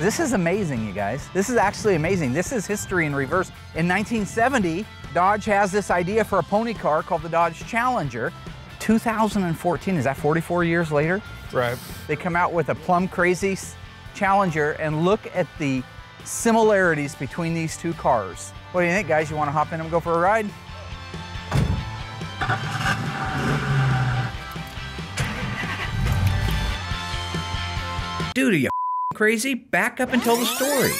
This is amazing, you guys. This is actually amazing. This is history in reverse. In 1970, Dodge has this idea for a pony car called the Dodge Challenger. 2014, is that 44 years later? Right. They come out with a plum crazy Challenger, and look at the similarities between these two cars. What do you think, guys? You want to hop in and go for a ride? Dude, are you crazy? Back up and tell the story.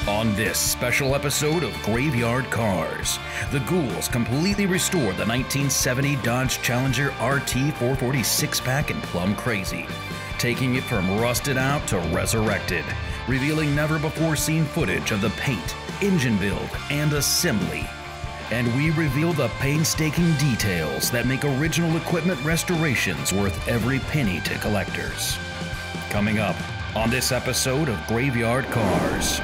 On this special episode of Graveyard Carz, the ghouls completely restore the 1970 Dodge Challenger RT 440 six-pack in Plum Crazy, taking it from rusted out to resurrected, revealing never-before-seen footage of the paint, engine build, and assembly. And we reveal the painstaking details that make original equipment restorations worth every penny to collectors. Coming up on this episode of Graveyard Carz.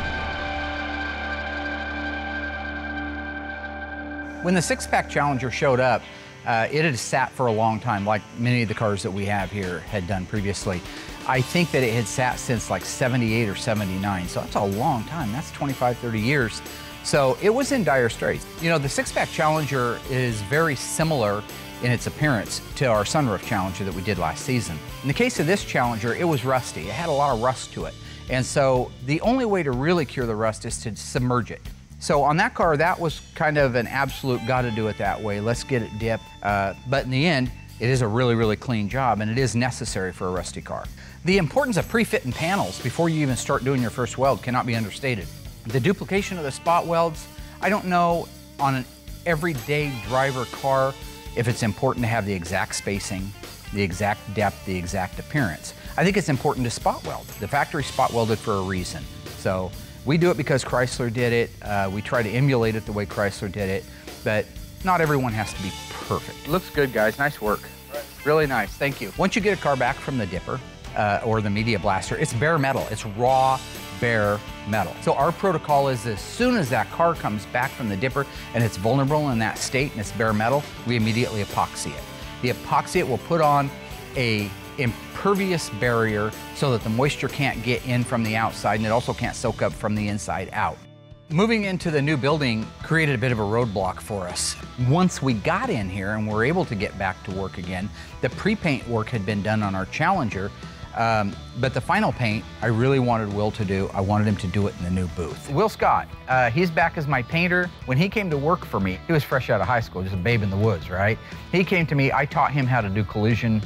When the six-pack Challenger showed up, it had sat for a long time, like many of the cars that we have here had done previously. I think that it had sat since like 78 or 79, so that's a long time. That's 25, 30 years. So it was in dire straits. You know, the six-pack Challenger is very similar in its appearance to our sunroof Challenger that we did last season. In the case of this Challenger, it was rusty. It had a lot of rust to it. And so the only way to really cure the rust is to submerge it. So on that car, that was kind of an absolute gotta do it that way. Let's get it dipped. But in the end, it is a really, really clean job, and it is necessary for a rusty car. The importance of pre-fitting panels before you even start doing your first weld cannot be understated. The duplication of the spot welds, I don't know on an everyday driver car if it's important to have the exact spacing, the exact depth, the exact appearance. I think it's important to spot weld. The factory spot welded for a reason. So we do it because Chrysler did it. We try to emulate it the way Chrysler did it, but not everyone has to be perfect. Looks good, guys, nice work. Right. Really nice, thank you. Once you get a car back from the dipper or the media blaster, it's bare metal, it's raw, bare metal. So our protocol is as soon as that car comes back from the dipper and it's vulnerable in that state and it's bare metal, we immediately epoxy it. The epoxy it will put on a impervious barrier so that the moisture can't get in from the outside, and it also can't soak up from the inside out. Moving into the new building created a bit of a roadblock for us. Once we got in here and were able to get back to work again, the pre-paint work had been done on our Challenger, but the final paint, I really wanted Will to do. I wanted him to do it in the new booth. Will Scott, he's back as my painter. When he came to work for me, he was fresh out of high school, just a babe in the woods, right? He came to me, I taught him how to do collision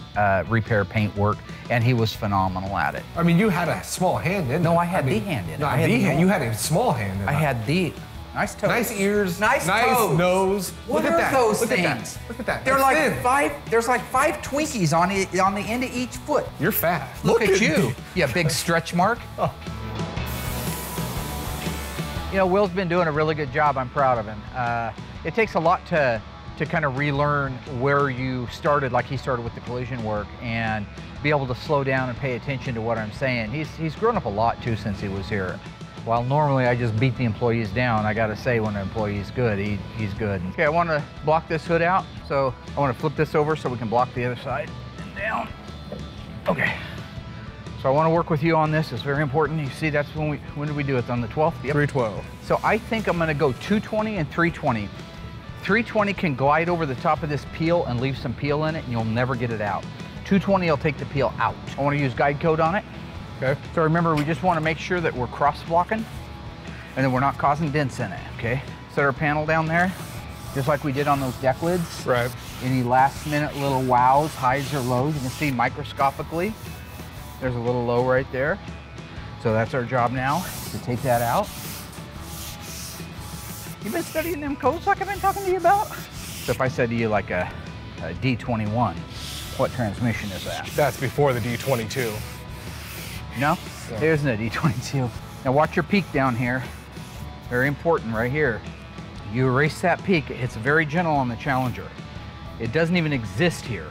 repair paint work, and he was phenomenal at it. I mean, you had a small hand in it. No, I had the hand in it. Not the hand, you had a small hand in it. I had the, nice toes. Nice ears, nice toes. Nose. What Look are at that. those Look things? At that. Look at that. They're It's like thin. there's like 5 Twinkies on the end of each foot. You're fat. Look at you. Yeah, big stretch mark. Oh. You know, Will's been doing a really good job. I'm proud of him. It takes a lot to kind of relearn where you started, like he started with the collision work, and be able to slow down and pay attention to what I'm saying. He's grown up a lot too since he was here. While normally I just beat the employees down, I gotta say when an employee's good, he's good. Okay, I wanna block this hood out, so I wanna flip this over so we can block the other side and down. Okay. So I wanna work with you on this, it's very important. You see, that's when did we do it, on the 12th? Yep. 312. So I think I'm gonna go 220 and 320. 320 can glide over the top of this peel and leave some peel in it, and you'll never get it out. 220 will take the peel out. I wanna use guide code on it. Okay. So remember, we just want to make sure that we're cross-blocking and that we're not causing dents in it, okay? Set our panel down there, just like we did on those deck lids. Right. Any last-minute little wows, highs or lows, you can see microscopically. There's a little low right there. So that's our job now, to take that out. You've been studying them codes like I've been talking to you about? So if I said to you like a D21, what transmission is that? That's before the D22. No? Yeah. There isn't a D22. Now watch your peak down here. Very important right here. You erase that peak, it's very gentle on the Challenger. It doesn't even exist here.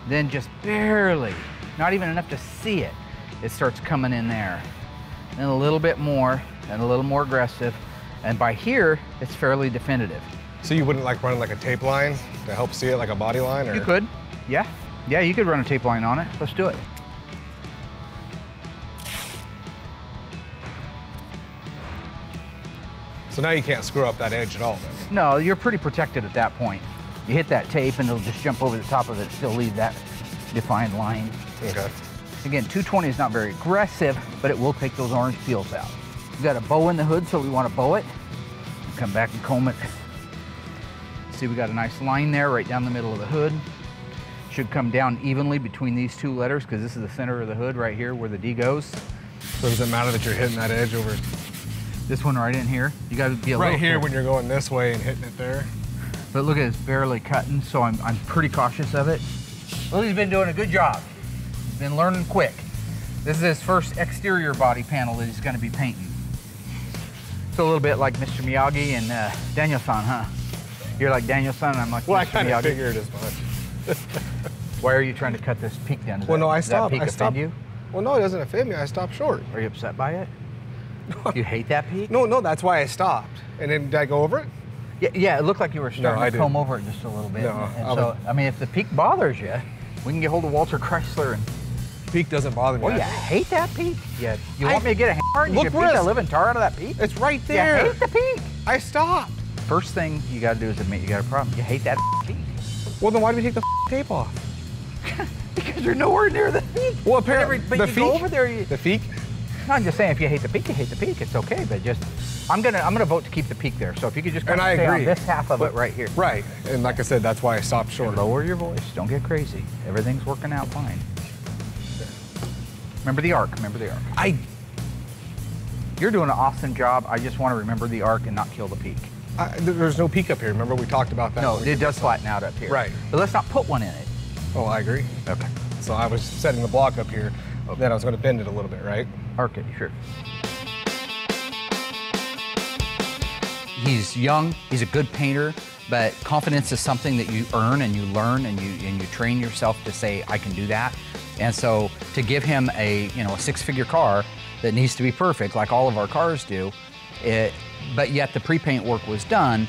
Then just barely, not even enough to see it, it starts coming in there. Then a little bit more, and a little more aggressive. And by here, it's fairly definitive. So you wouldn't like run like a tape line to help see it, like a body line? Or? You could, yeah. Yeah, you could run a tape line on it. Let's do it. So now you can't screw up that edge at all then? No, you're pretty protected at that point. You hit that tape and it'll just jump over the top of it, still leave that defined line. Okay. Again, 220 is not very aggressive, but it will take those orange peels out. We've got a bow in the hood, so we want to bow it. Come back and comb it. See, we got a nice line there right down the middle of the hood. Should come down evenly between these two letters because this is the center of the hood right here where the D goes. So does it matter that you're hitting that edge over? This one right in here. You got to be a little right here careful. when you're going this way and hitting it there. But look at it, it's barely cutting, so I'm pretty cautious of it. Willie's been doing a good job. He's been learning quick. This is his first exterior body panel that he's going to be painting. It's a little bit like Mr. Miyagi and Daniel-san, huh? You're like Daniel-san, and I'm like Well, Mr. I kind Miyagi. of figured as much. Why are you trying to cut this peak down? Well, no, I stopped. Does that peak offend you? Well, no, it doesn't offend me. I stopped short. Are you upset by it? You hate that peak? No, that's why I stopped. And then did I go over it? Yeah, it looked like you were starting I to comb didn't. over it just a little bit. No, and so, I mean, if the peak bothers you, we can get hold of Walter Chrysler and... Peak doesn't bother me. Oh, you hate that peak? Yeah. You want me to get a hammer and you Look can where beat the it's- living tar out of that peak? It's right there. You hate the peak. I stopped. First thing you got to do is admit you got a problem. You hate that peak. Well, then why do we take the tape off? Because you're nowhere near the peak. Well, apparently, But you go over there, The peak? No, I'm just saying, if you hate the peak, you hate the peak. It's okay, but just, I'm gonna vote to keep the peak there. So if you could just kind And of I stay on agree. this half of it right here. Right. And like I said, that's why I stopped short. Lower your voice. Don't get crazy. Everything's working out fine. Remember the arc. Remember the arc. You're doing an awesome job. I just want to remember the arc and not kill the peak. There's no peak up here. Remember we talked about that? No, when we it did does this? flatten out up here. Right. But let's not put one in it. Oh, I agree. Okay. So I was setting the block up here. Then I was going to bend it a little bit, right? Arc it, sure. He's young, he's a good painter, but confidence is something that you earn and you learn and you train yourself to say, I can do that. And so to give him a six-figure car that needs to be perfect, like all of our cars do, but yet the pre-paint work was done,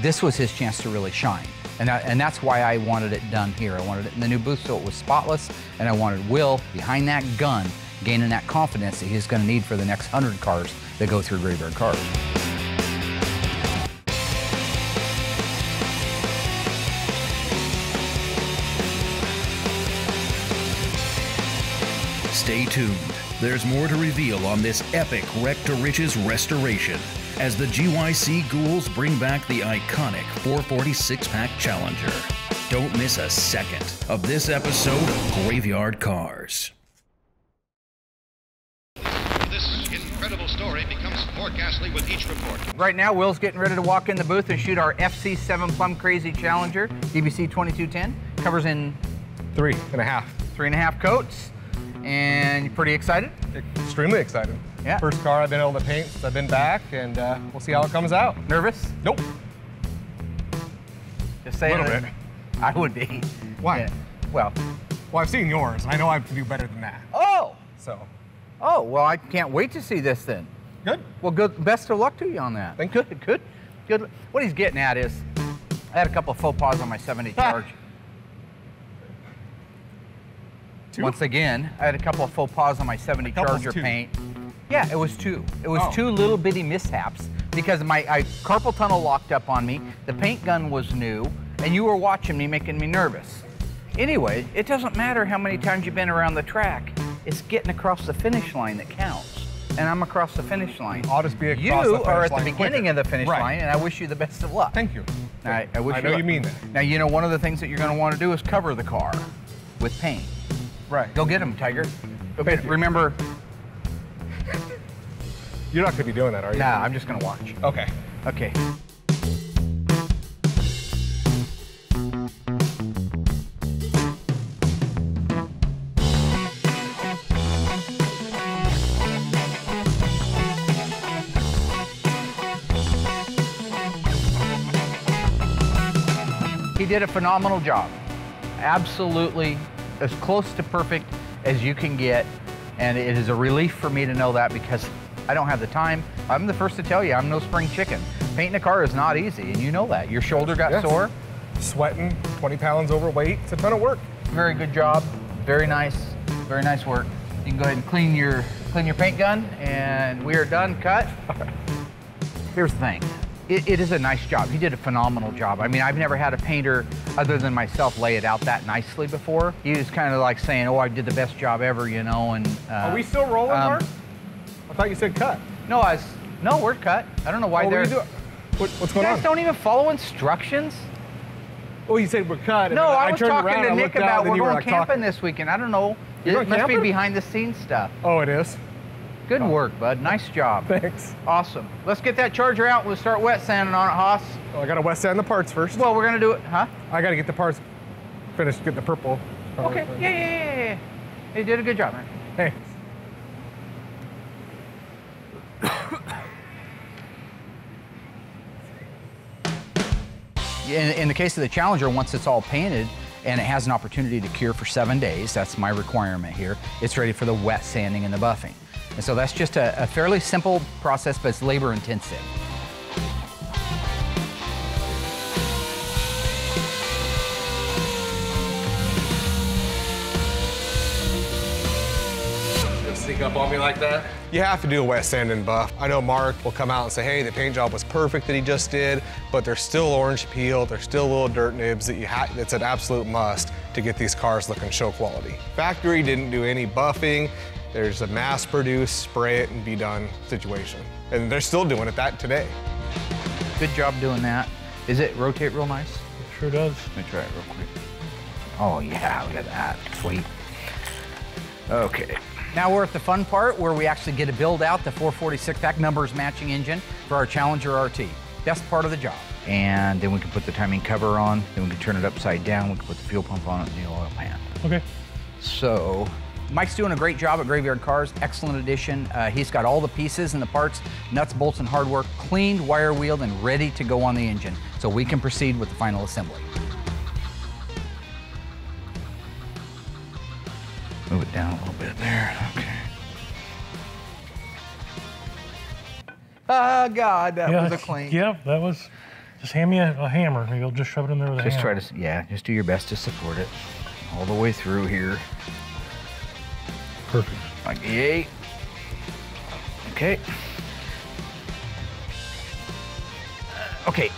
this was his chance to really shine. And that's why I wanted it done here. I wanted it in the new booth so it was spotless, and I wanted Will behind that gun, gaining that confidence that he's gonna need for the next 100 cars that go through Graveyard Cars. Stay tuned. There's more to reveal on this epic Wreck to Riches restoration as the GYC Ghouls bring back the iconic 446-pack Challenger. Don't miss a second of this episode of Graveyard Cars. This incredible story becomes more ghastly with each report. Right now, Will's getting ready to walk in the booth and shoot our FC7 Plum Crazy Challenger, DBC 2210. Covers in 3.5. 3.5 coats. And you're pretty excited? Extremely excited. Yeah. First car I've been able to paint since I've been back, and we'll see how it comes out. Nervous? Nope. Just saying. A little bit. I would be. Why? Yeah. Well, I've seen yours. I know I can do better than that. oh! So, Oh, well, I can't wait to see this then. good. Well, good. Best of luck to you on that. Thank you. Good. What he's getting at is, I had a couple of faux pas on my 70 Charge. Once again, I had a couple of faux pas on my 70 Charger two. paint. Yeah, it was two. It was Oh. two little bitty mishaps because my carpal tunnel locked up on me, the paint gun was new, and you were watching me, making me nervous. Anyway, it doesn't matter how many times you've been around the track. It's getting across the finish line that counts. And I'm across the finish line. I'll just be across You the finish are at the line beginning quicker. of the finish Right. line, and I wish you the best of luck. Thank you. I wish I know luck. you mean that. Now, you know, one of the things that you're going to want to do is cover the car with paint. Right. Go get him, Tiger. Go get Thank him. you. Remember, You're not going to be doing that, are you? nah, I'm just going to watch. Okay. Okay. He did a phenomenal job. Absolutely as close to perfect as you can get. And it is a relief for me to know that because I don't have the time. I'm the first to tell you, I'm no spring chicken. Painting a car is not easy, and you know that. Your shoulder got Yes. sore. Sweating, 20 pounds overweight. It's a ton of work. Very good job. Very nice work. You can go ahead and clean your paint gun, and we are done. Cut. Here's the thing. It is a nice job. He did a phenomenal job. I mean, I've never had a painter other than myself lay it out that nicely before. He was kind of like saying, oh, I did the best job ever, you know, and... Are we still rolling, Mark? I thought you said cut. No, no, we're cut. I don't know why they're... What's going on? You guys don't even follow instructions? Oh, you said we're cut. No, I was talking around, to Nick about we're going like camping this weekend. I don't know. It must be behind the scenes stuff. Oh, it is? Good work, bud. Nice job. Thanks. Awesome. Let's get that Charger out. We'll start wet sanding on it, Haas. Oh, I got to wet sand the parts first. Well, we're going to do it, huh? I got to get the parts finished, get the purple. Okay. Yeah. You did a good job, man. Hey. In the case of the Challenger, once it's all painted and it has an opportunity to cure for 7 days, that's my requirement here, it's ready for the wet sanding and the buffing. And so that's just a fairly simple process, but it's labor intensive. Sneak up on me like that? You have to do a wet sand and buff. I know Mark will come out and say, hey, the paint job was perfect that he just did, but there's still orange peel, there's still little dirt nibs that that's an absolute must to get these cars looking show quality. Factory didn't do any buffing. There's a mass-produced, spray it and be done situation. And they're still doing it today. Good job doing that. Is it rotate real nice? It sure does. Let me try it real quick. Oh yeah, look at that, sweet. Okay. Now we're at the fun part where we actually get to build out the 446 pack numbers matching engine for our Challenger RT. Best part of the job. And then we can put the timing cover on, then we can turn it upside down, we can put the fuel pump on it and the oil pan. Okay. So, Mike's doing a great job at Graveyard Carz, excellent addition. He's got all the pieces and the parts, nuts, bolts, and hardware cleaned, wire wheeled, and ready to go on the engine. So we can proceed with the final assembly. Move it down a little bit there, okay. Oh God, that was a clean. Yep, that was, just hand me a hammer. You'll just shove it in there with a hammer. Just try to, just do your best to support it all the way through here. Perfect. Like, yay. Okay. Okay,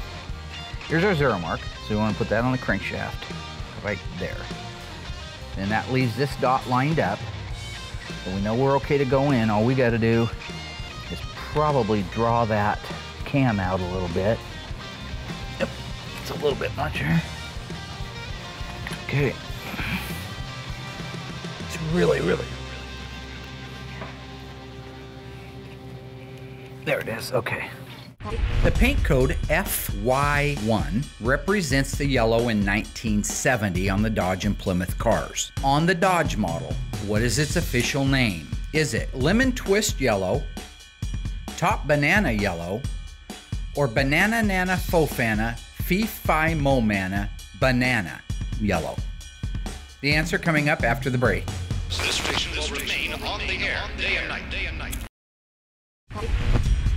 here's our zero mark. So we want to put that on the crankshaft, right there. And that leaves this dot lined up. So we know we're okay to go in. All we got to do is probably draw that cam out a little bit. Yep, it's a little bit much here. Okay. It's really. There it is, okay. The paint code FY1 represents the yellow in 1970 on the Dodge and Plymouth cars. On the Dodge model, what is its official name? Is it Lemon Twist Yellow, Top Banana Yellow, or Banana Nana Fofana Fee Fi Mo Mana Banana Yellow? The answer coming up after the break. This station will remain on the air day and night.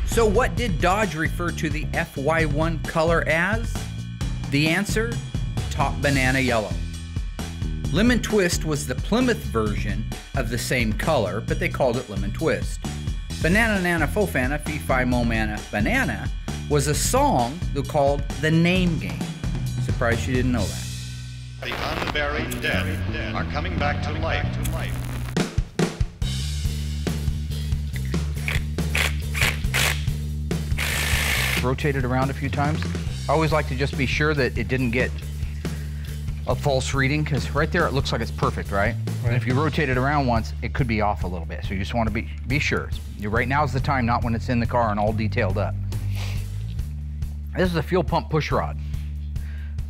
So what did Dodge refer to the FY1 color as? The answer, Top Banana Yellow. Lemon Twist was the Plymouth version of the same color, but they called it Lemon Twist. Banana Nana Fofana Fee Fi Mo Mana Banana was a song they called The Name Game. Surprised you didn't know that. The unburied dead are coming back to life. Rotate it around a few times. I always like to just be sure that it didn't get a false reading, because right there it looks like it's perfect, right? And if you rotate it around once, it could be off a little bit. So you just want to be sure. Right now is the time, not when it's in the car and all detailed up. This is a fuel pump push rod.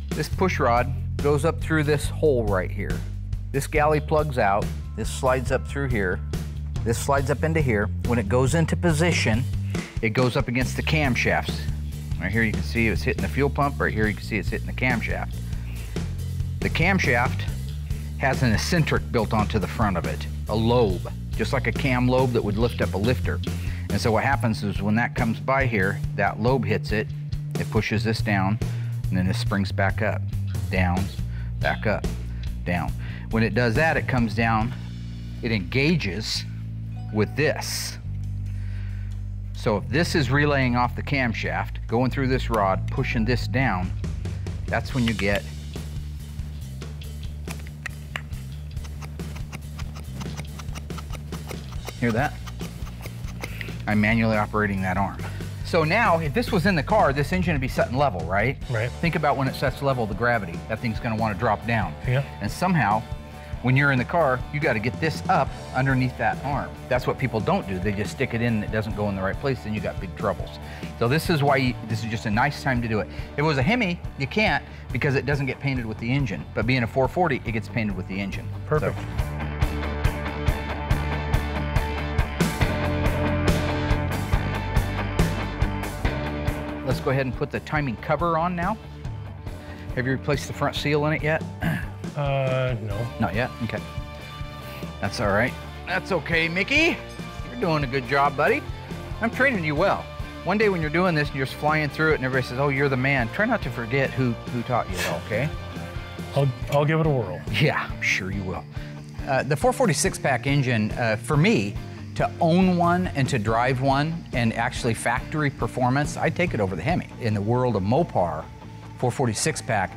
This push rod goes up through this hole right here. This galley plugs out. This slides up through here. This slides up into here. When it goes into position, it goes up against the camshafts. Right here you can see it's hitting the fuel pump. Right here you can see it's hitting the camshaft. The camshaft has an eccentric built onto the front of it, a lobe, just like a cam lobe that would lift up a lifter. And so what happens is when that comes by here, that lobe hits it, it pushes this down, and then this springs back up, down, back up, down. When it does that, it comes down, it engages with this. So if this is relaying off the camshaft, going through this rod, pushing this down, that's when you get hear that? I'm manually operating that arm. So now, if this was in the car, this engine would be setting level, right? Right. Think about when it sets level, the gravity. That thing's gonna wanna drop down. Yeah. And somehow, when you're in the car, you gotta get this up underneath that arm. That's what people don't do. They just stick it in and it doesn't go in the right place, then you got big troubles. So this is why this is just a nice time to do it. If it was a Hemi, you can't because it doesn't get painted with the engine. But being a 440, it gets painted with the engine. Perfect. So, let's go ahead and put the timing cover on now. Have you replaced the front seal in it yet? No. Not yet? Okay. That's all right. That's okay, Mickey. You're doing a good job, buddy. I'm training you well. One day when you're doing this and you're just flying through it and everybody says, oh, you're the man, try not to forget who taught you it all, okay? I'll give it a whirl. Yeah, I'm sure you will. The 446-pack engine, for me, to own one and to drive one and actually factory performance, I'd take it over the Hemi. In the world of Mopar, 446-pack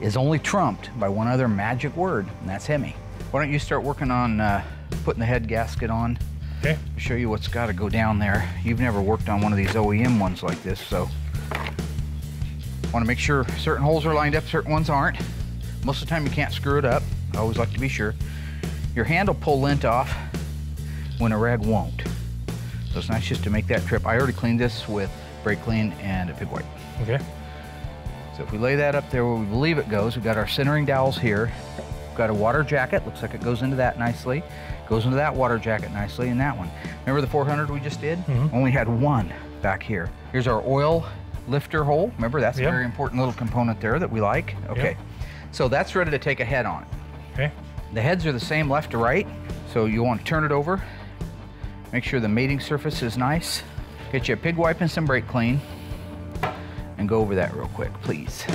is only trumped by one other magic word, and that's Hemi. Why don't you start working on putting the head gasket on? Okay. I'll show you what's got to go down there. You've never worked on one of these OEM ones like this, so want to make sure certain holes are lined up, certain ones aren't. Most of the time you can't screw it up. I always like to be sure. Your hand will pull lint off when a rag won't. So it's nice just to make that trip. I already cleaned this with brake clean and a pig wipe. Okay. So if we lay that up there where we believe it goes, we've got our centering dowels here. We've got a water jacket, looks like it goes into that nicely. Goes into that water jacket nicely, and that one. Remember the 400 we just did? Mm-hmm. Only had one back here. Here's our oil lifter hole. Remember, that's a very important little component there that we like. Okay, so that's ready to take a head on it. Okay. The heads are the same left to right, so you want to turn it over. Make sure the mating surface is nice. Get you a pig wipe and some brake clean, and go over that real quick, please.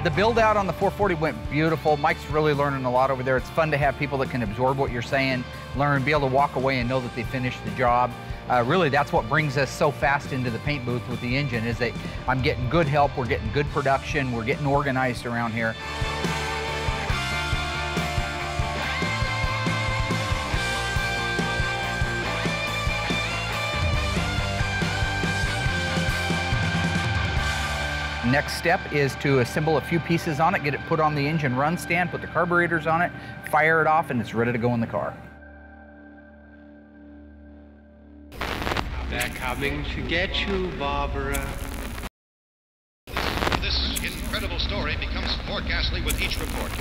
The build out on the 440 went beautiful. Mike's really learning a lot over there. It's fun to have people that can absorb what you're saying, learn, be able to walk away and know that they finished the job. Really, that's what brings us so fast into the paint booth with the engine, is that I'm getting good help, we're getting good production, we're getting organized around here. Next step is to assemble a few pieces on it, get it put on the engine run stand, put the carburetors on it, fire it off, and it's ready to go in the car. They're coming to get you, Barbara. This incredible story becomes more ghastly with each report.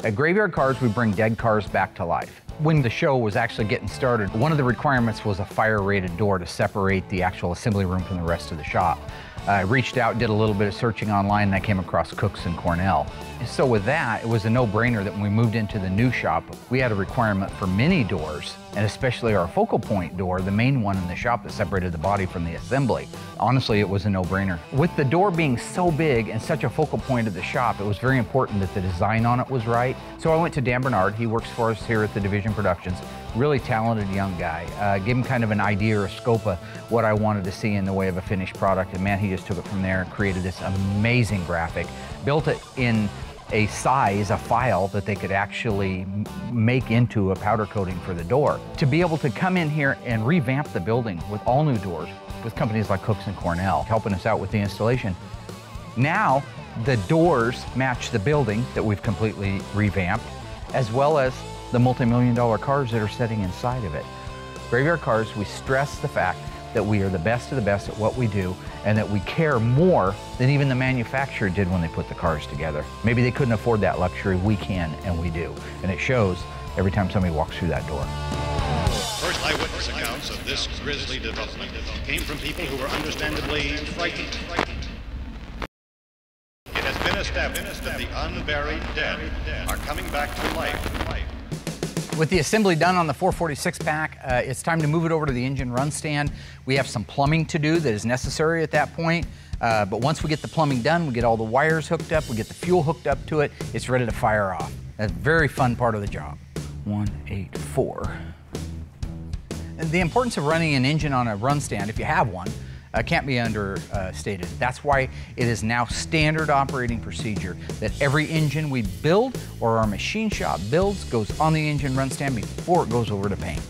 At Graveyard Carz, we bring dead cars back to life. When the show was actually getting started, one of the requirements was a fire-rated door to separate the actual assembly room from the rest of the shop. I reached out, did a little bit of searching online, and I came across Cooks and Cornell. So with that, it was a no-brainer that when we moved into the new shop, we had a requirement for mini doors, and especially our focal point door, the main one in the shop that separated the body from the assembly. Honestly, it was a no-brainer. With the door being so big and such a focal point of the shop, it was very important that the design on it was right. So I went to Dan Bernard. He works for us here at the Division Productions. Really talented young guy. Gave him kind of an idea or a scope of what I wanted to see in the way of a finished product, and man, he just took it from there and created this amazing graphic. Built it in a size, a file that they could actually make into a powder coating for the door. To be able to come in here and revamp the building with all new doors, with companies like Cooks and Cornell helping us out with the installation. Now, the doors match the building that we've completely revamped, as well as the multi-million-dollar cars that are sitting inside of it. Graveyard Carz, we stress the fact that we are the best of the best at what we do, and that we care more than even the manufacturer did when they put the cars together. Maybe they couldn't afford that luxury, we can, and we do. And it shows every time somebody walks through that door. First eyewitness accounts of this grisly development came from people who were understandably frightened. established that the unburied dead are coming back to life. With the assembly done on the 446 pack, it's time to move it over to the engine run stand. We have some plumbing to do that is necessary at that point. But once we get the plumbing done, we get all the wires hooked up, we get the fuel hooked up to it, it's ready to fire off. That's a very fun part of the job. 184. And the importance of running an engine on a run stand, if you have one, can't be understated. That's why it is now standard operating procedure that every engine we build or our machine shop builds goes on the engine run stand before it goes over to paint.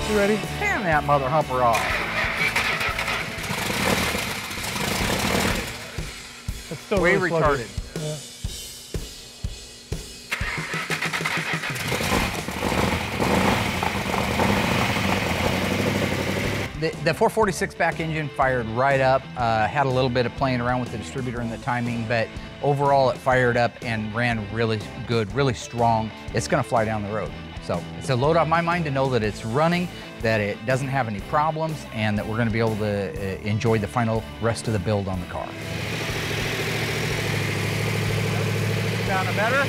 You ready? Hand that mother humper off. It's still Way really retarded. Yeah. The 446 back engine fired right up, had a little bit of playing around with the distributor and the timing, but overall it fired up and ran really good, really strong. It's gonna fly down the road. So it's a load off my mind to know that it's running, that it doesn't have any problems, and that we're gonna be able to enjoy the final rest of the build on the car. Sound better?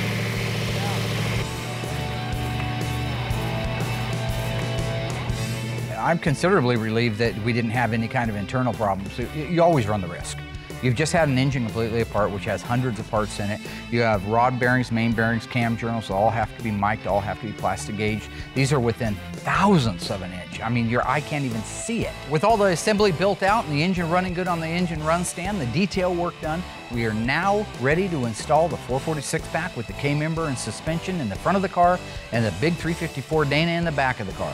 I'm considerably relieved that we didn't have any kind of internal problems. You always run the risk. You've just had an engine completely apart, which has hundreds of parts in it. You have rod bearings, main bearings, cam journals, all have to be mic'd, all have to be plastic gauged. These are within thousandths of an inch. I mean, your eye can't even see it. With all the assembly built out and the engine running good on the engine run stand, the detail work done, we are now ready to install the 446 pack with the K-member and suspension in the front of the car and the big 354 Dana in the back of the car.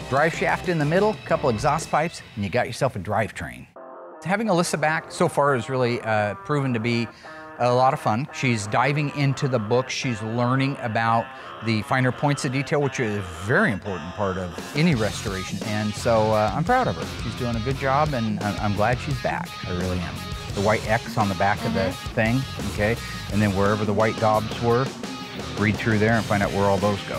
Drive shaft in the middle, couple exhaust pipes, and you got yourself a drivetrain. Having Alyssa back so far has really proven to be a lot of fun. She's diving into the book. She's learning about the finer points of detail, which is a very important part of any restoration. And so I'm proud of her. She's doing a good job, and I'm glad she's back. I really am. The white X on the back of the thing, okay? And then wherever the white daubs were, read through there and find out where all those go.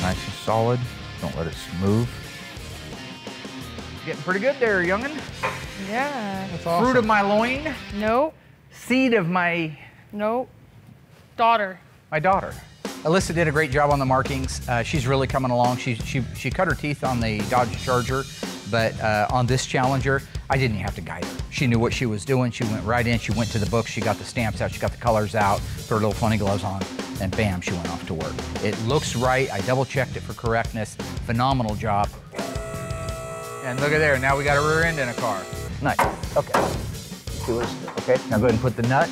Nice and solid. Don't let it move. Getting pretty good there, youngin'. Yeah. That's awesome. Fruit of my loin. Nope. Seed of my... Nope. Daughter. My daughter. Alyssa did a great job on the markings. She's really coming along. She cut her teeth on the Dodge Charger, but on this Challenger, I didn't even have to guide her. She knew what she was doing. She went right in. She went to the book. She got the stamps out. She got the colors out. Threw her little funny gloves on, and bam, she went off to work. It looks right. I double-checked it for correctness. Phenomenal job. And look at there. Now we got a rear end in a car. Nice. Okay. Okay. Now go ahead and put the nut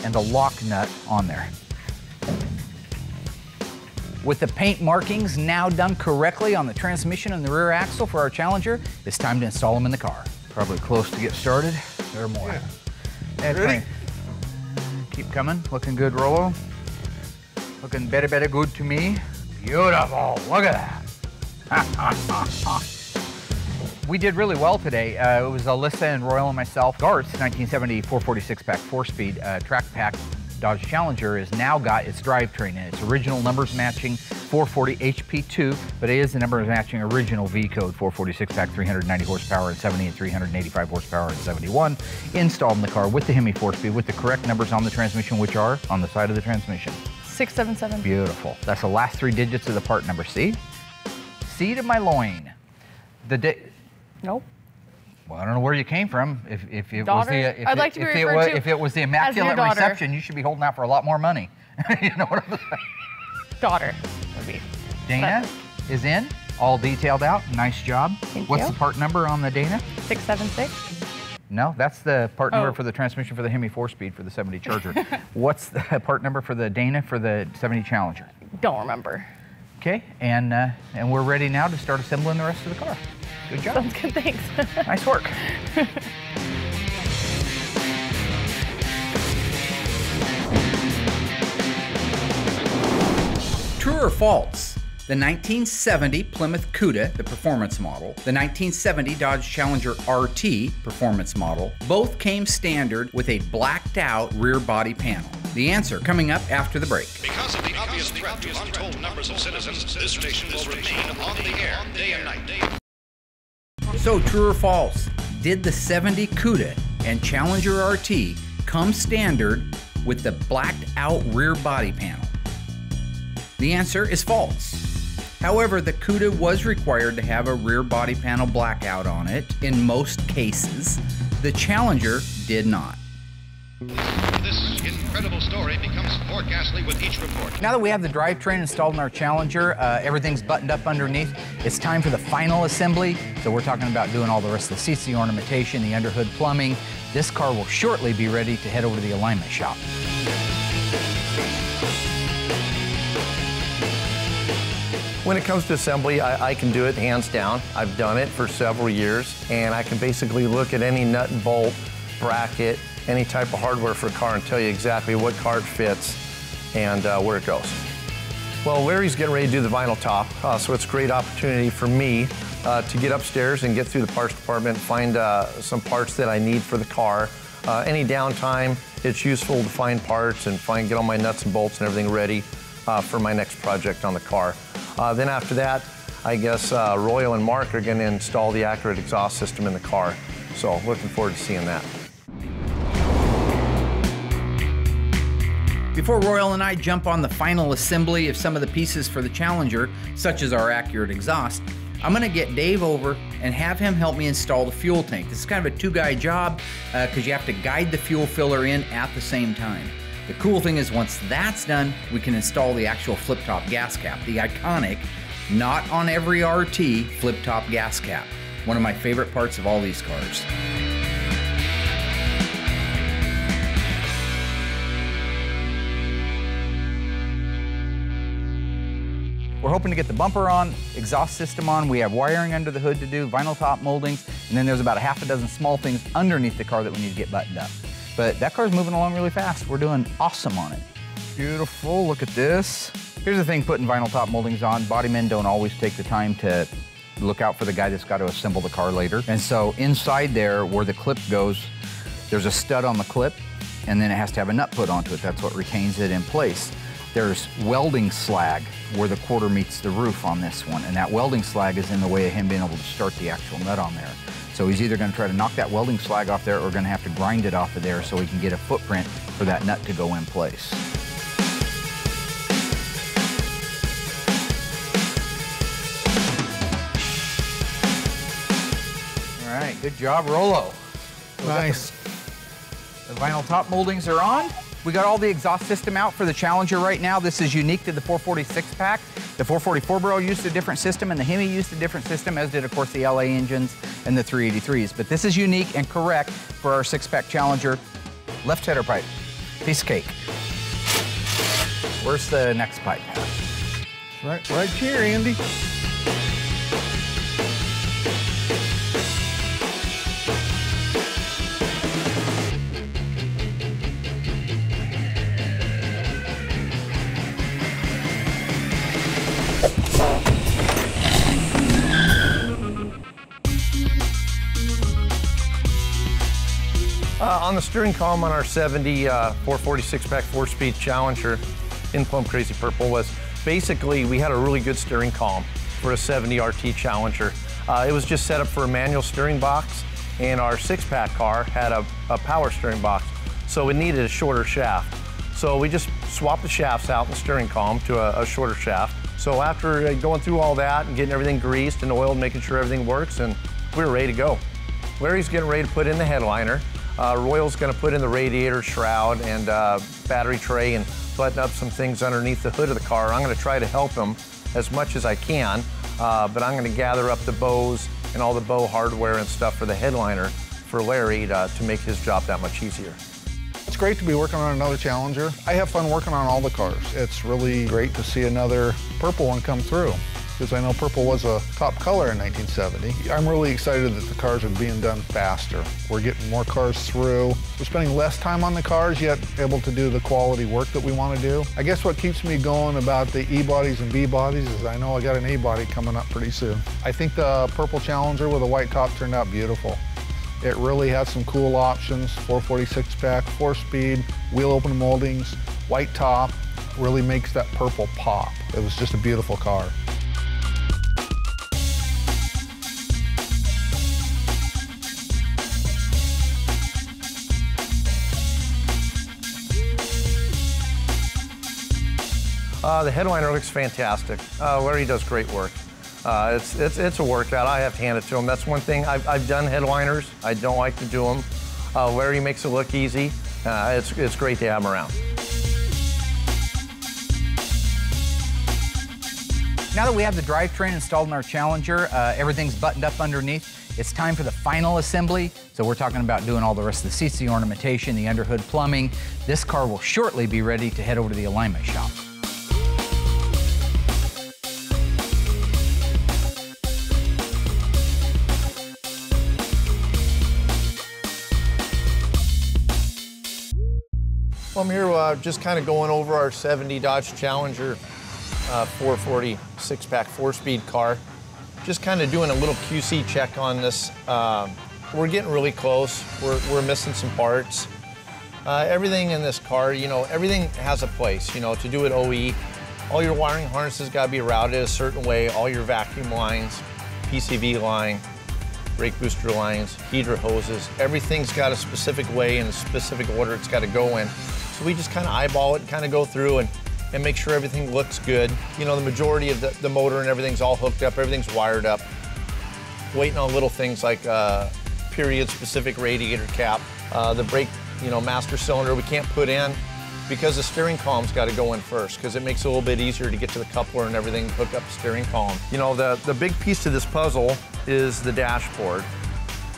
and the lock nut on there. With the paint markings now done correctly on the transmission and the rear axle for our Challenger, it's time to install them in the car. Probably close to get started. There are more. Yeah. And Ready? keep coming. Looking good, Rollo. Looking better good to me. Beautiful. Look at that. We did really well today. It was Alyssa and Royal and myself. Carz 1970 446 pack 4-speed track pack Dodge Challenger has now got its drivetrain in its original numbers matching 440 HP2, but it is the numbers matching original V code 446 pack 390 horsepower and 70 and 385 horsepower and 71 installed in the car with the Hemi 4-speed with the correct numbers on the transmission, which are on the side of the transmission. 677. Beautiful. That's the last 3 digits of the part number. See? Seed of my loin. Nope. Well, I don't know where you came from. If it Daughter? was the I'd like to be referred to if it was the as your immaculate daughter. reception, you should be holding out for a lot more money. You know what I'm saying? Daughter would be. Dana is in, all detailed out. Nice job. Thank What's you. the part number on the Dana? 676. No, that's the part number Oh. for the transmission for the Hemi 4-speed for the 70 Charger. What's the part number for the Dana for the 70 Challenger? Don't remember. Okay, and we're ready now to start assembling the rest of the car. Good job. Sounds good, thanks. Nice work. Tour or false? The 1970 Plymouth Cuda, the performance model, the 1970 Dodge Challenger RT, performance model, both came standard with a blacked out rear body panel. The answer coming up after the break. Because of the obvious threat to untold numbers of citizens, this station will remain on the air day and night. So, true or false? Did the 70 Cuda and Challenger RT come standard with the blacked out rear body panel? The answer is false. However, the Cuda was required to have a rear body panel blackout on it in most cases. The Challenger did not. This incredible story becomes more ghastly with each report. Now that we have the drivetrain installed in our Challenger, everything's buttoned up underneath, it's time for the final assembly. So we're talking about doing all the rest of the seats, the ornamentation, the underhood plumbing. This car will shortly be ready to head over to the alignment shop. When it comes to assembly, I can do it hands down. I've done it for several years, and I can basically look at any nut and bolt, bracket, any type of hardware for a car and tell you exactly what card fits and where it goes. Well, Larry's getting ready to do the vinyl top, so it's a great opportunity for me to get upstairs and get through the parts department, find some parts that I need for the car. Any downtime, it's useful to find parts and get all my nuts and bolts and everything ready for my next project on the car. Then after that, I guess Royal and Mark are going to install the accurate exhaust system in the car. So looking forward to seeing that. Before Royal and I jump on the final assembly of some of the pieces for the Challenger, such as our accurate exhaust, I'm gonna get Dave over and have him help me install the fuel tank. This is kind of a two-guy job because you have to guide the fuel filler in at the same time. The cool thing is once that's done, we can install the actual flip-top gas cap, the iconic, not on every RT, flip-top gas cap. One of my favorite parts of all these cars. We're hoping to get the bumper on, exhaust system on. We have wiring under the hood to do, vinyl top moldings, and then there's about a half a dozen small things underneath the car that we need to get buttoned up. But that car's moving along really fast. We're doing awesome on it. Beautiful, look at this. Here's the thing putting vinyl top moldings on. Body men don't always take the time to look out for the guy that's got to assemble the car later. And so inside there, where the clip goes, there's a stud on the clip, and then it has to have a nut put onto it. That's what retains it in place. There's welding slag where the quarter meets the roof on this one, and that welding slag is in the way of him being able to start the actual nut on there. So he's either gonna try to knock that welding slag off there or gonna have to grind it off of there so he can get a footprint for that nut to go in place. All right, good job, Rollo. Nice. The vinyl top moldings are on. We got all the exhaust system out for the Challenger right now. This is unique to the 446 pack. The 444 barrel used a different system and the Hemi used a different system, as did of course the LA engines and the 383s. But this is unique and correct for our 6-pack Challenger. Left header pipe, piece of cake. Where's the next pipe? Right here, Andy. On the steering column on our 70 446 pack 4-speed Challenger in Plum Crazy Purple was basically we had a really good steering column for a 70 RT Challenger. It was just set up for a manual steering box, and our 6-pack car had a power steering box, so it needed a shorter shaft. So we just swapped the shafts out in the steering column to a shorter shaft. So after going through all that and getting everything greased and oiled, making sure everything works, and we were ready to go. Larry's getting ready to put in the headliner. Royal's going to put in the radiator shroud and battery tray and button up some things underneath the hood of the car. I'm going to try to help him as much as I can, but I'm going to gather up the bows and all the bow hardware and stuff for the headliner for Larry to make his job that much easier. It's great to be working on another Challenger. I have fun working on all the cars. It's really great to see another purple one come through. because I know purple was a top color in 1970. I'm really excited that the cars are being done faster. We're getting more cars through. We're spending less time on the cars, yet able to do the quality work that we want to do. I guess what keeps me going about the E-bodies and B-bodies is I know I got an A-body coming up pretty soon. I think the purple Challenger with a white top turned out beautiful. It really has some cool options, 446 pack, 4-speed, wheel open moldings, white top, really makes that purple pop. It was just a beautiful car. The headliner looks fantastic. Larry does great work. It's a workout. I have to hand it to him. That's one thing. I've done headliners. I don't like to do them. Larry makes it look easy. It's great to have him around. Now that we have the drivetrain installed in our Challenger, everything's buttoned up underneath, it's time for the final assembly. So we're talking about doing all the rest of the seats, the ornamentation, the underhood plumbing. This car will shortly be ready to head over to the alignment shop. Well, I'm here just kind of going over our 70 Dodge Challenger 440 6-pack 4-speed car. Just kind of doing a little QC check on this. We're getting really close. We're missing some parts. Everything in this car, you know, everything has a place. You know, to do it OE, all your wiring harnesses got to be routed a certain way. All your vacuum lines, PCV line, brake booster lines, heater hoses, everything's got a specific way and a specific order it's got to go in. So we just kind of eyeball it and kind of go through and make sure everything looks good. You know, the majority of the motor and everything's all hooked up, everything's wired up. Waiting on little things like period specific radiator cap. The brake, you know, master cylinder we can't put in because the steering column's got to go in first because it makes it a little bit easier to get to the coupler and everything, hook up the steering column. You know, the big piece of this puzzle is the dashboard.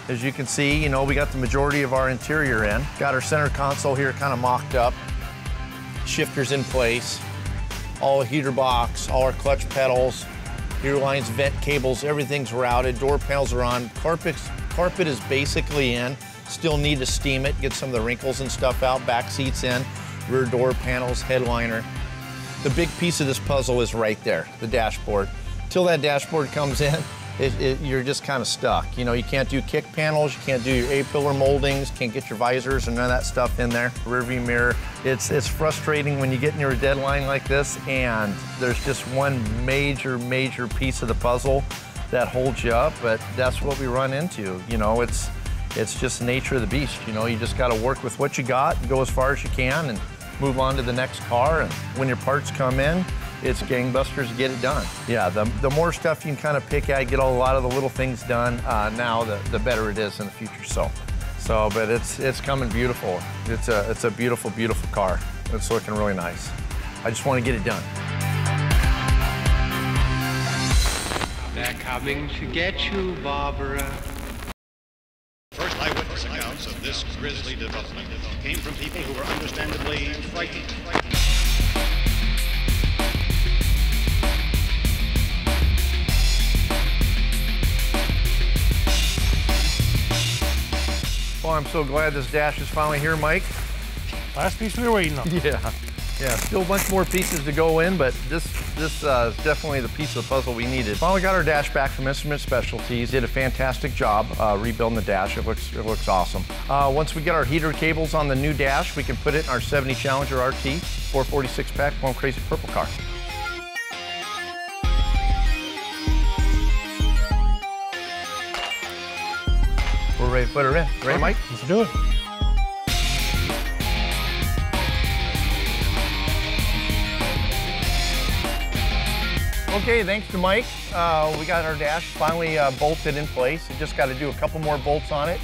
As you can see, you know, we got the majority of our interior in. Got our center console here kind of mocked up. Shifters in place. All the heater box, all our clutch pedals, gear lines, vent cables, everything's routed. Door panels are on. Carpet is basically in. Still need to steam it, get some of the wrinkles and stuff out. Back seats in, rear door panels, headliner. The big piece of this puzzle is right there, the dashboard. Till that dashboard comes in, you're just kind of stuck. You know, you can't do kick panels, you can't do your A-pillar moldings, can't get your visors and none of that stuff in there. Rear view mirror. It's frustrating when you get near a deadline like this and there's just one major piece of the puzzle that holds you up, but that's what we run into. You know, it's just the nature of the beast. You know, you just got to work with what you got and go as far as you can and move on to the next car. And when your parts come in, it's gangbusters to get it done. Yeah, the more stuff you can kind of pick at, get a lot of the little things done now, the better it is in the future. But it's coming beautiful. It's a beautiful car. It's looking really nice. I just want to get it done. They're coming to get you, Barbara. First eyewitness accounts of this grisly development came from people who were understandably frightened. Well, I'm so glad this dash is finally here, Mike. Last piece we were waiting on. Yeah, still a bunch more pieces to go in, but this is definitely the piece of the puzzle we needed. Finally got our dash back from Instrument Specialties. Did a fantastic job rebuilding the dash. It looks awesome. Once we get our heater cables on the new dash, we can put it in our 70 Challenger RT 446 pack Plum Crazy Purple car. We're ready to put her in. Ready, Mike? Let's do it. Okay, thanks to Mike, we got our dash finally bolted in place. We just got to do a couple more bolts on it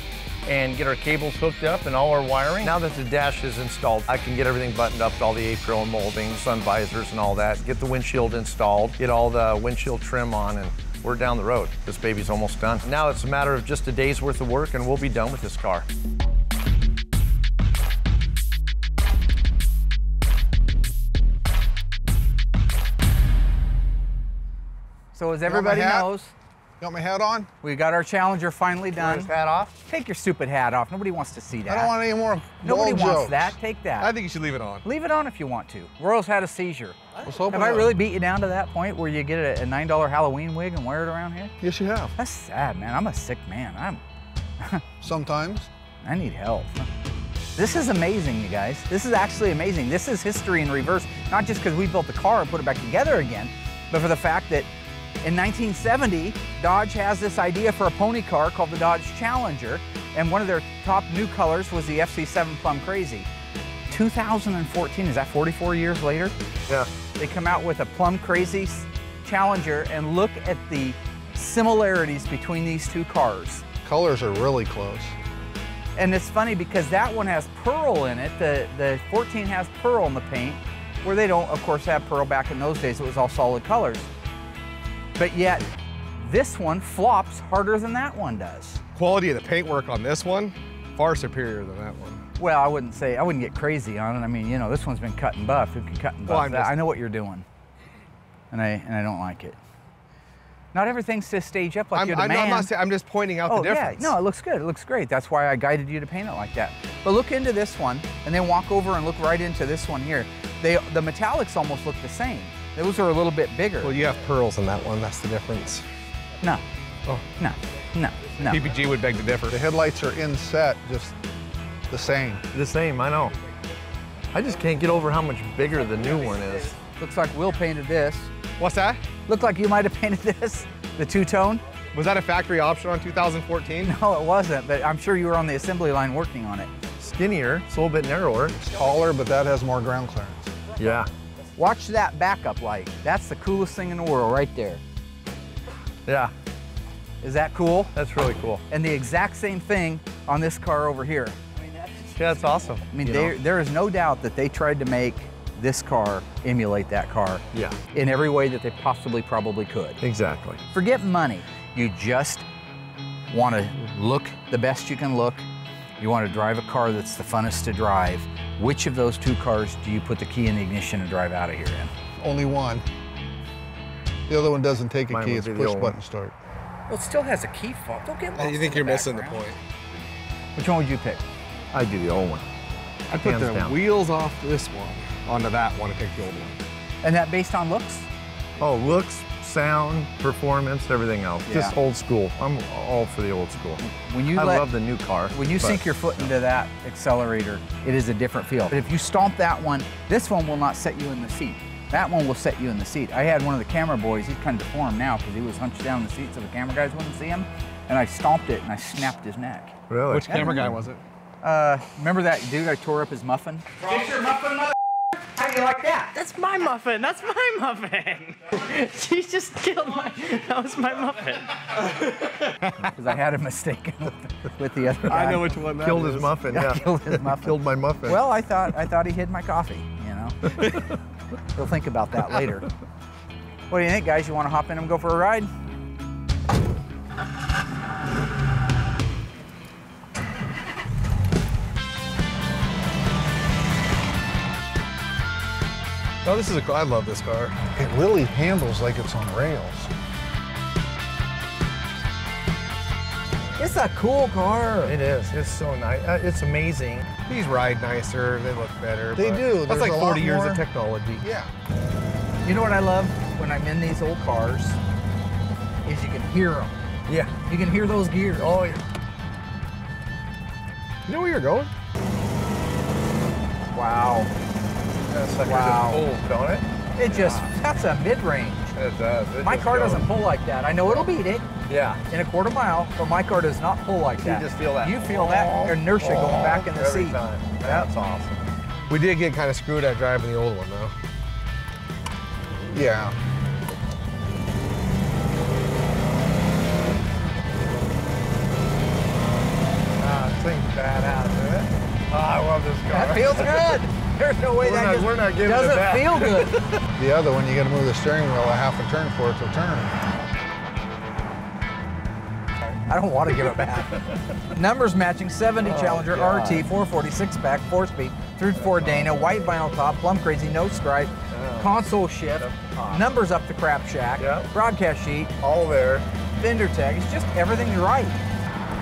and get our cables hooked up and all our wiring. Now that the dash is installed, I can get everything buttoned up, all the A-pillar moldings, sun visors and all that, get the windshield installed, get all the windshield trim on, and we're down the road. This baby's almost done. Now it's a matter of just a day's worth of work and we'll be done with this car. So as everybody knows, You want my hat on? we got our Challenger finally done. His hat off. Take your stupid hat off. Nobody wants to see that. I don't want any more Nobody ball wants jokes. that. Take that. I think you should leave it on. Leave it on if you want to. Royal's had a seizure. Let's hope Have I really beat you down to that point where you get a $9 Halloween wig and wear it around here? Yes, you have. That's sad, man. I'm a sick man. Sometimes. I need help. This is amazing, you guys. This is actually amazing. This is history in reverse, not just because we built the car and put it back together again, but for the fact that in 1970, Dodge has this idea for a pony car called the Dodge Challenger, and one of their top new colors was the FC7 Plum Crazy. 2014, is that 44 years later? Yeah. They come out with a Plum Crazy Challenger, and look at the similarities between these two cars. Colors are really close. And it's funny because that one has pearl in it. The 14 has pearl in the paint, where they don't, of course, have pearl back in those days. It was all solid colors. But yet, this one flops harder than that one does. Quality of the paintwork on this one, far superior than that one. Well, I wouldn't get crazy on it. I mean, you know, this one's been cut and buffed. Who can cut and buff that? I know what you're doing, and I don't like it. Not everything's to stage up like you're the man. I'm not saying, I'm just pointing out the difference. Yeah, no, it looks good. It looks great. That's why I guided you to paint it like that. But look into this one, and then walk over and look right into this one here. The metallics almost look the same. Those are a little bit bigger. Well, you have pearls in that one. That's the difference. No. Oh. No. PPG would beg to differ. The headlights are in set, just the same. The same, I know. I just can't get over how much bigger the new one is. Looks like Will painted this. What's that? Looked like you might have painted this, the two-tone. Was that a factory option on 2014? No, it wasn't, but I'm sure you were on the assembly line working on it. Skinnier, it's a little bit narrower. It's taller, but that has more ground clearance. Yeah. Watch that backup light. That's the coolest thing in the world right there. Yeah. Is that cool? That's really cool. And the exact same thing on this car over here. Yeah, that's awesome. I mean, there is no doubt that they tried to make this car emulate that car. Yeah. In every way that they possibly probably could. Exactly. Forget money. You just want to look the best you can look. You want to drive a car that's the funnest to drive. Which of those two cars do you put the key in the ignition and drive out of here in? Only one. The other one doesn't take a Mine key, would it's be the push old button one. start. Well, it still has a key fob. Don't get lost. You think in you're the missing the background. point. Which one would you pick? I do the old one. I put Hands the down. wheels off this one onto that one and pick the old one. And that based on looks? Oh, looks, sound, performance, everything else. Yeah. Just old school. I'm all for the old school. When you I love the new car. When you but sink your foot into that accelerator, it is a different feel. But if you stomp that one, this one will not set you in the seat. That one will set you in the seat. I had one of the camera boys, he's kind of deformed now because he was hunched down in the seat so the camera guys wouldn't see him. And I stomped it and I snapped his neck. Really? Which camera guy was it? Remember that dude I tore up his muffin? Get your muffin, mother. How do you like that? That's my muffin. That's my muffin. She just killed my. That was my muffin. Because I had him mistaken with the other guy. I know which one that Killed is. his muffin, yeah. Killed his muffin. Killed my muffin. Well, I thought he hid my coffee, you know. He'll think about that later. What do you think, guys? You want to hop in and go for a ride? Oh, this is I love this car. It really handles like it's on rails. It's a cool car. It is. It's so nice. It's amazing. These ride nicer, they look better. They but do. That's There's like a 40 lot years more. of technology. Yeah. You know what I love when I'm in these old cars? Is you can hear them. Yeah. You can hear those gears. Oh, yeah. You know where you're going? Wow. That's like Wow. old, don't it? It just, that's a mid-range. It does. It My just car goes. doesn't pull like that. I know it'll beat it Yeah. in a quarter mile, but my car does not pull like that. You just feel that. You feel that inertia going back in the every seat. time. That's awesome. We did get kind of screwed at driving the old one, though. Yeah. This thing's badass, isn't it? Oh, I love this car. That feels good. There's no way that just we're not giving it doesn't back. feel good. The other one, you got to move the steering wheel a half a turn for it to turn. I don't want to give it back. Numbers matching 70 Challenger God. RT 446 pack 4-speed 3-4 Dana, white vinyl top, plum crazy, no stripe, console shift, numbers up the crap shack, broadcast sheet, all there. fender tag. It's just everything's right.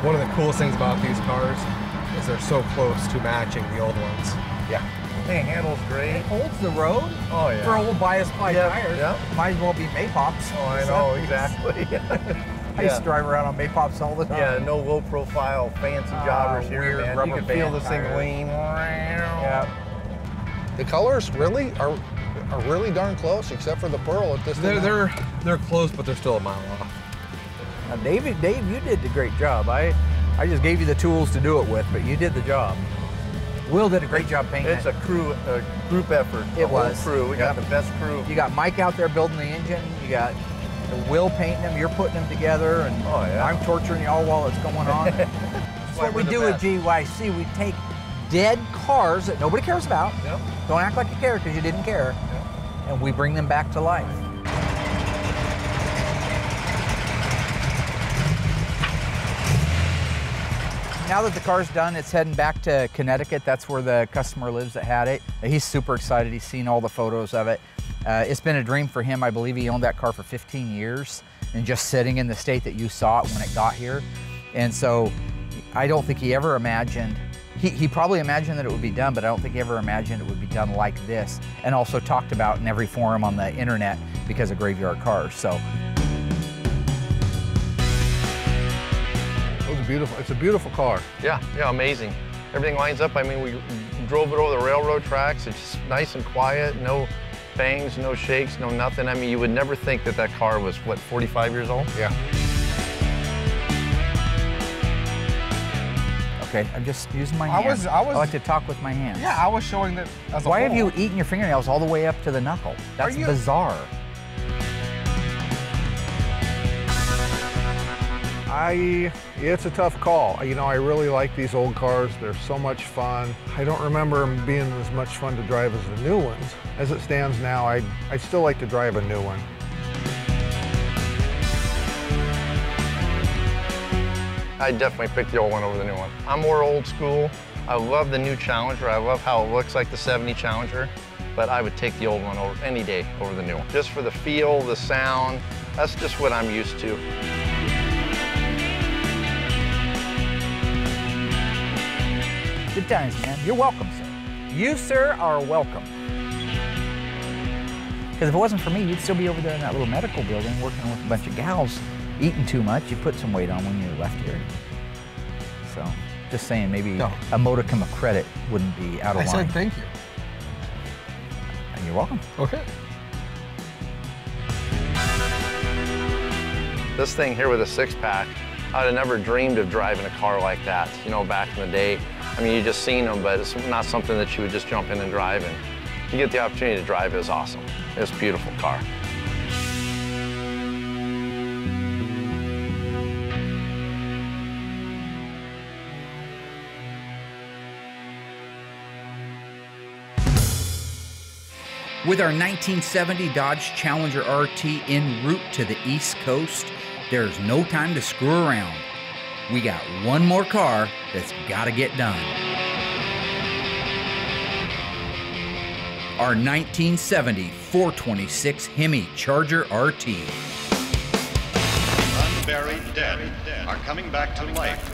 One of the coolest things about these cars is they're so close to matching the old ones. Yeah. Thing handles great. It holds the road. Oh yeah. For old bias ply tires. Yeah. Might as well be Maypops. Oh, I know, exactly. I used to drive around on Maypops all the time. Yeah, no low profile fancy jobbers here, weird man. rubber You can feel band this thing tires. lean. Yeah. The colors really are really darn close, except for the pearl at this. They're close, but they're still a mile off. Now, Dave, you did a great job. I just gave you the tools to do it with, but you did the job. Will did a great job painting It's a group effort. It was. Crew. We got the best crew. You got Mike out there building the engine. You got Will painting them. You're putting them together, and I'm torturing y'all while it's going on. That's what we do at GYC. We take dead cars that nobody cares about. Yep. Don't act like you care because you didn't care. Yep. And we bring them back to life. Now that the car's done, it's heading back to Connecticut. That's where the customer lives that had it. He's super excited. He's seen all the photos of it. It's been a dream for him. I believe he owned that car for 15 years and just sitting in the state that you saw it when it got here. And so I don't think he ever imagined, he probably imagined that it would be done, but I don't think he ever imagined it would be done like this, and also talked about in every forum on the internet because of Graveyard Cars. So. It's a beautiful car. Yeah, amazing. Everything lines up. I mean, we drove it over the railroad tracks. It's just nice and quiet, no bangs, no shakes, no nothing. I mean, you would never think that that car was, what, 45 years old? Yeah. Okay, I'm just using my hands. I like to talk with my hands. Yeah, I was showing that as a Why whole. have you eaten your fingernails all the way up to the knuckle? That's bizarre. It's a tough call. You know, I really like these old cars. They're so much fun. I don't remember them being as much fun to drive as the new ones. As it stands now, I'd still like to drive a new one. I'd definitely pick the old one over the new one. I'm more old school. I love the new Challenger. I love how it looks like the 70 Challenger, but I would take the old one over any day over the new one. Just for the feel, the sound, that's just what I'm used to. Good times, man. You're welcome, sir. You, sir, are welcome. Because if it wasn't for me, you'd still be over there in that little medical building working with a bunch of gals, eating too much. You put some weight on when you left here. So, just saying, maybe a modicum of credit wouldn't be out of line. I said thank you. And you're welcome. Okay. This thing here with a six-pack, I'd have never dreamed of driving a car like that, you know, back in the day. I mean, you just seen them, but it's not something that you would just jump in and drive. And you get the opportunity to drive, it's awesome. It's a beautiful car. With our 1970 Dodge Challenger RT en route to the East Coast, there's no time to screw around. We got one more car that's gotta get done. Our 1970 426 Hemi Charger RT. Unburied dead are coming back to life.